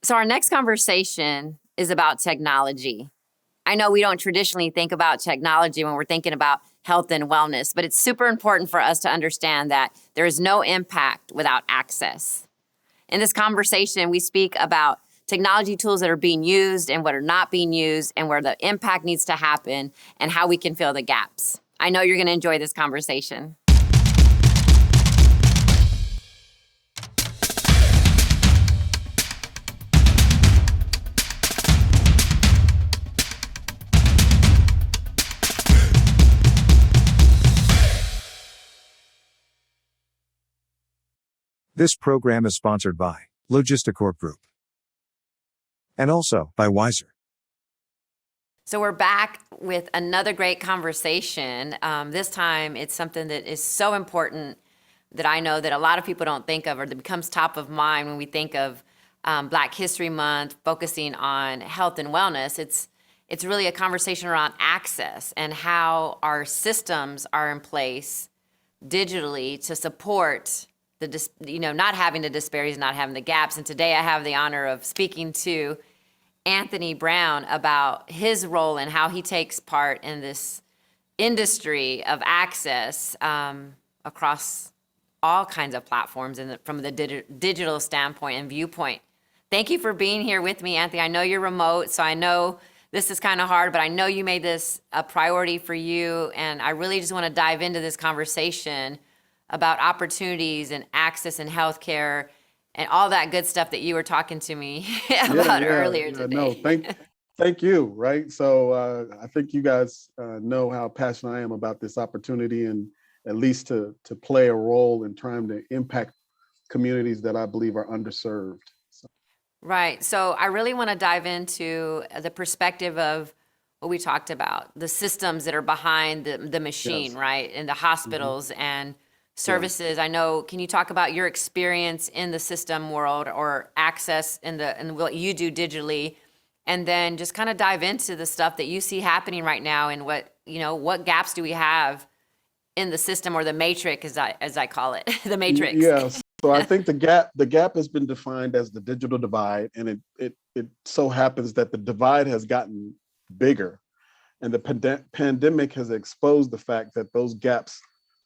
So our next conversation is about technology. I know we don't traditionally think about technology when we're thinking about health and wellness, but it's super important for us to understand that there is no impact without access. In this conversation, we speak about technology tools that are being used and what are not being used and where the impact needs to happen and how we can fill the gaps. I know you're going to enjoy this conversation. This program is sponsored by Logisticorp Group and also by Wiser. So we're back with another great conversation. This time it's something that is so important that I know that a lot of people don't think of, or that becomes top of mind when we think of Black History Month, focusing on health and wellness. It's really a conversation around access and how our systems are in place digitally to support not having the disparities, not having the gaps. And today I have the honor of speaking to Anthony Brown about his role and how he takes part in this industry of access across all kinds of platforms and from the digital standpoint and viewpoint. Thank you for being here with me, Anthony. I know you're remote, so I know this is kind of hard, but I know you made this a priority for you, and I really just want to dive into this conversation about opportunities and access in healthcare and all that good stuff that you were talking to me about earlier today. No, thank you. Right. So I think you guys know how passionate I am about this opportunity, and at least to play a role in trying to impact communities that I believe are underserved. Right. So I really want to dive into the perspective of what we talked about, the systems that are behind the machine, Yes. right? In the hospitals and services. I know, can you talk about your experience in the system world or access in what you do digitally, and then just kind of dive into the stuff that you see happening right now and what gaps do we have in the system, or the matrix, as I call it, the matrix. Yes. So I think the gap has been defined as the digital divide, and it so happens that the divide has gotten bigger, and the pandemic has exposed the fact that those gaps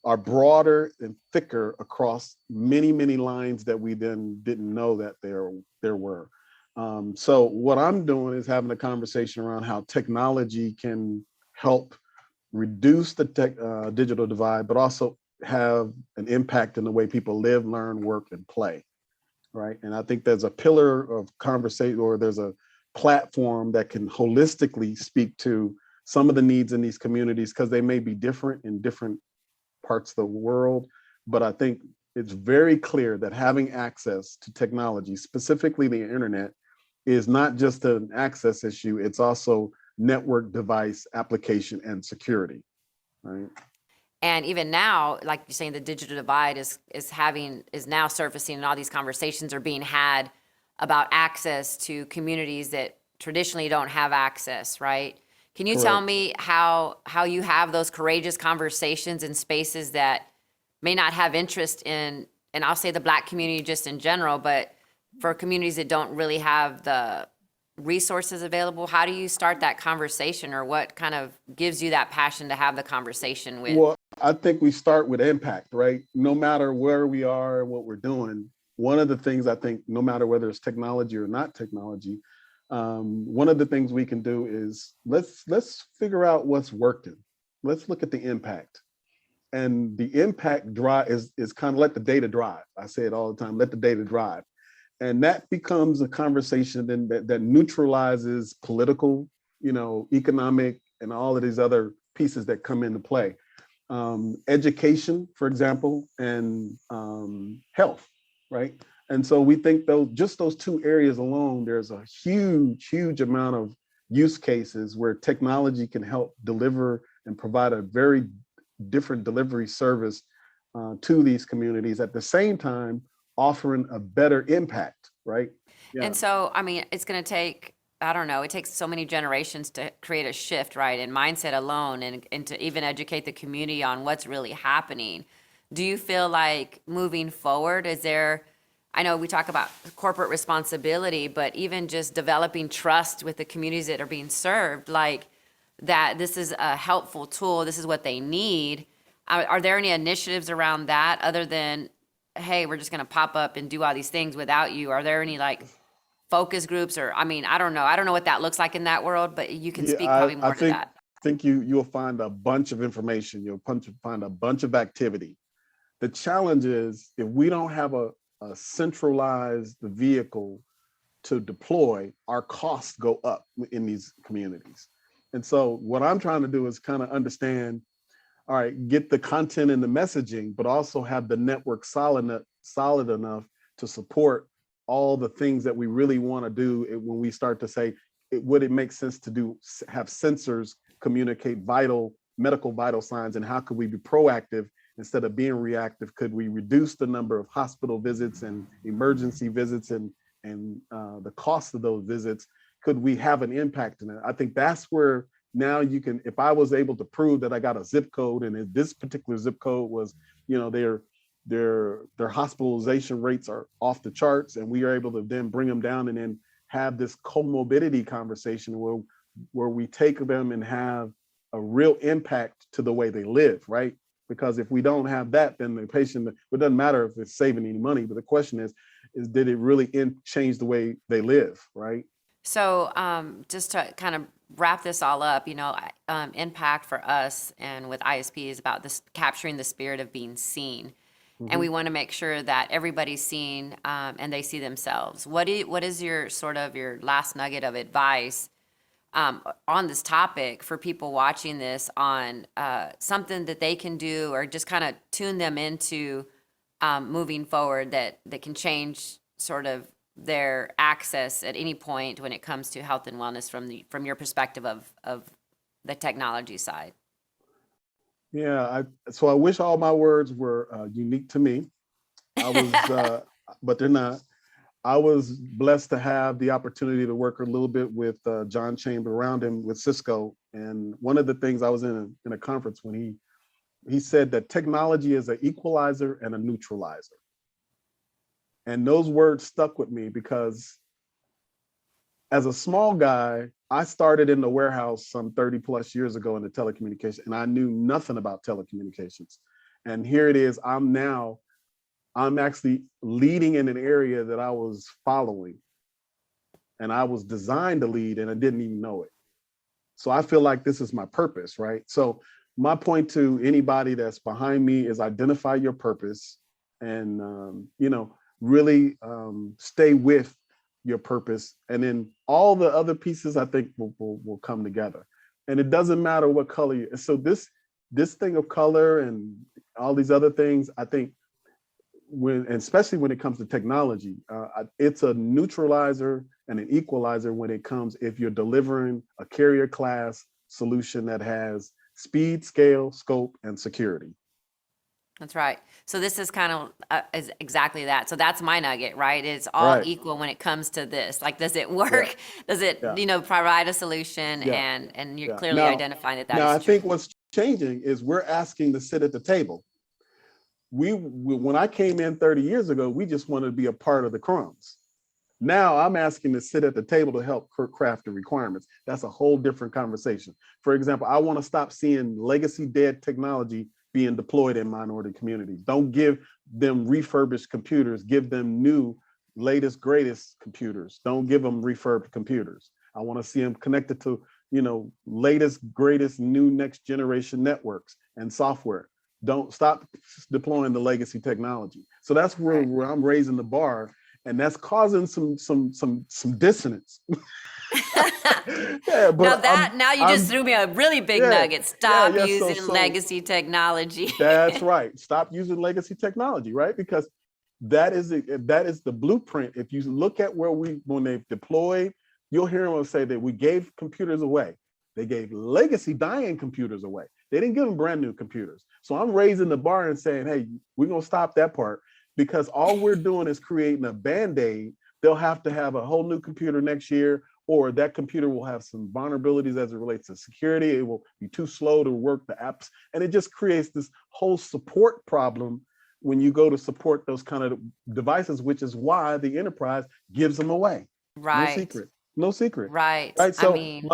are broader and thicker across many, many lines that we then didn't know that there were. So what I'm doing is having a conversation around how technology can help reduce the digital divide, but also have an impact in the way people live, learn, work, and play, right? And I think there's a pillar of conversation, or there's a platform that can holistically speak to some of the needs in these communities, because they may be different in different parts of the world. But I think it's very clear that having access to technology, specifically the internet, is not just an access issue, it's also network, device, application, and security, right? And even now, like you're saying, the digital divide is now surfacing, and all these conversations are being had about access to communities that traditionally don't have access, right? Can you tell me how you have those courageous conversations in spaces that may not have interest in, and I'll say the Black community just in general, but for communities that don't really have the resources available? How do you start that conversation, or what kind of gives you that passion to have the conversation with? Well, I think we start with impact, right? No matter where we are and what we're doing, one of the things I think, no matter whether it's technology or not technology, one of the things we can do is let's figure out what's working. Let's look at the impact. And the impact drive is kind of let the data drive. I say it all the time, let the data drive. And that becomes a conversation then that neutralizes political, economic, and all of these other pieces that come into play. Education, for example, and health, right? And so we think those two areas alone, there's a huge amount of use cases where technology can help deliver and provide a very different delivery service to these communities, at the same time offering a better impact, right? Yeah. And so, I mean, it's going to take, I don't know, it takes so many generations to create a shift, right, in mindset alone, and to even educate the community on what's really happening. Do you feel like moving forward, I know we talk about corporate responsibility, but even just developing trust with the communities that are being served, like that this is a helpful tool, this is what they need. Are there any initiatives around that other than, hey, we're just gonna pop up and do all these things without you? Are there any like focus groups or, I mean, I don't know. I don't know what that looks like in that world, but you can Yeah, speak probably I more to that. think you'll find a bunch of information. You'll find a bunch of activity. The challenge is if we don't have a centralized vehicle to deploy, our costs go up in these communities. And so what I'm trying to do is kind of understand, all right, get the content and the messaging, but also have the network solid enough to support all the things that we really want to do when we start to say, would it make sense to have sensors communicate medical vital signs, and how could we be proactive instead of being reactive? Could we reduce the number of hospital visits and emergency visits and the cost of those visits? Could we have an impact in it? I think that's where now you can, if I was able to prove that I got a zip code and if this particular zip code was, their hospitalization rates are off the charts, and we are able to then bring them down and then have this comorbidity conversation where we take them and have a real impact to the way they live, right? Because if we don't have that, then the patient, it doesn't matter if it's saving any money, but the question is did it really change the way they live, right? So just to kind of wrap this all up, impact for us and with ISP is about this capturing the spirit of being seen. Mm-hmm. And we want to make sure that everybody's seen and they see themselves. What is your your last nugget of advice on this topic for people watching this on something that they can do or just kind of tune them into moving forward that can change sort of their access at any point when it comes to health and wellness from your perspective of the technology side? Yeah, so I wish all my words were unique to me. I was, but they're not. I was blessed to have the opportunity to work a little bit with John Chamber around him with Cisco. And one of the things, I was in a conference when he said that technology is an equalizer and a neutralizer. And those words stuck with me because as a small guy, I started in the warehouse some 30 plus years ago in the telecommunications, and I knew nothing about telecommunications. And here it is, I'm actually leading in an area that I was following, and I was designed to lead, and I didn't even know it. So I feel like this is my purpose, right? So my point to anybody that's behind me is identify your purpose and, really stay with your purpose. And then all the other pieces, I think, will come together. And it doesn't matter what color so this thing of color and all these other things, I think, especially when it comes to technology, it's a neutralizer and an equalizer when it comes, if you're delivering a carrier class solution that has speed, scale, scope, and security. That's right. So this is kind of is exactly that. So that's my nugget, right? It's all Right. equal when it comes to this. Like, does it work? Yeah. Does it, Yeah. Provide a solution? Yeah. And you're Yeah. clearly identifying that Now is I true. think what's changing is we're asking to sit at the table. When I came in 30 years ago, we just wanted to be a part of the crumbs. Now I'm asking to sit at the table to help craft the requirements. That's a whole different conversation. For example, I want to stop seeing legacy dead technology being deployed in minority communities. Don't give them refurbished computers, give them new, latest, greatest computers. Don't give them refurbed computers. I want to see them connected to, latest, greatest, new, next generation networks and software. Don't stop deploying the legacy technology. So that's where I'm raising the bar, and that's causing some dissonance. Yeah, but now you just threw me a really big nugget. Stop using legacy technology. That's right. Stop using legacy technology, right? Because that is the blueprint. If you look at when they've deployed, you'll hear them say that we gave computers away. They gave legacy dying computers away. They didn't give them brand new computers. So I'm raising the bar and saying, hey, we're going to stop that part, because all we're doing is creating a Band-Aid. They'll have to have a whole new computer next year, or that computer will have some vulnerabilities as it relates to security. It will be too slow to work the apps. And it just creates this whole support problem when you go to support those kind of devices, which is why the enterprise gives them away. No Right. secret. No secret. Right. Right. I So mean,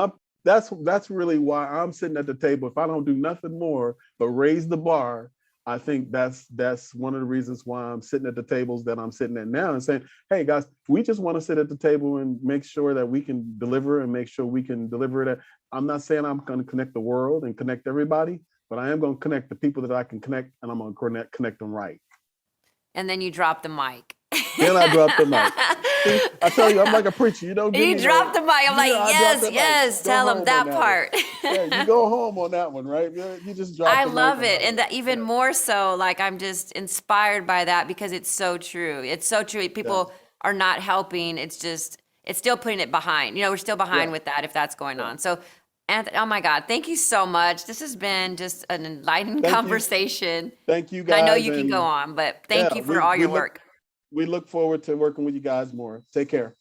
that's really why I'm sitting at the table. If I don't do nothing more but raise the bar, I think that's one of the reasons why I'm sitting at the tables that I'm sitting at now and saying, hey guys, we just want to sit at the table and make sure that we can deliver and make sure we can deliver it. I'm not saying I'm going to connect the world and connect everybody, but I am going to connect the people that I can connect, and I'm going to connect them right. and then you drop the mic. Then I drop the mic. See, I tell you, I'm like a preacher. You don't give You me drop the mic. I'm like, I drop the yes, mic. Go tell them home that on one. part. Yeah, you go home on that one, right? You just drop I the mic. love it. on And that even more so, like, I'm just inspired by that because it's so true. It's so true. People are not helping. It's still putting it behind. You know, we're still behind with that if that's going on. So, Anthony, oh my God, thank you so much. This has been just an enlightening conversation. Thank you, And guys. I know you can go on, but thank you for all your work. We look forward to working with you guys more. Take care.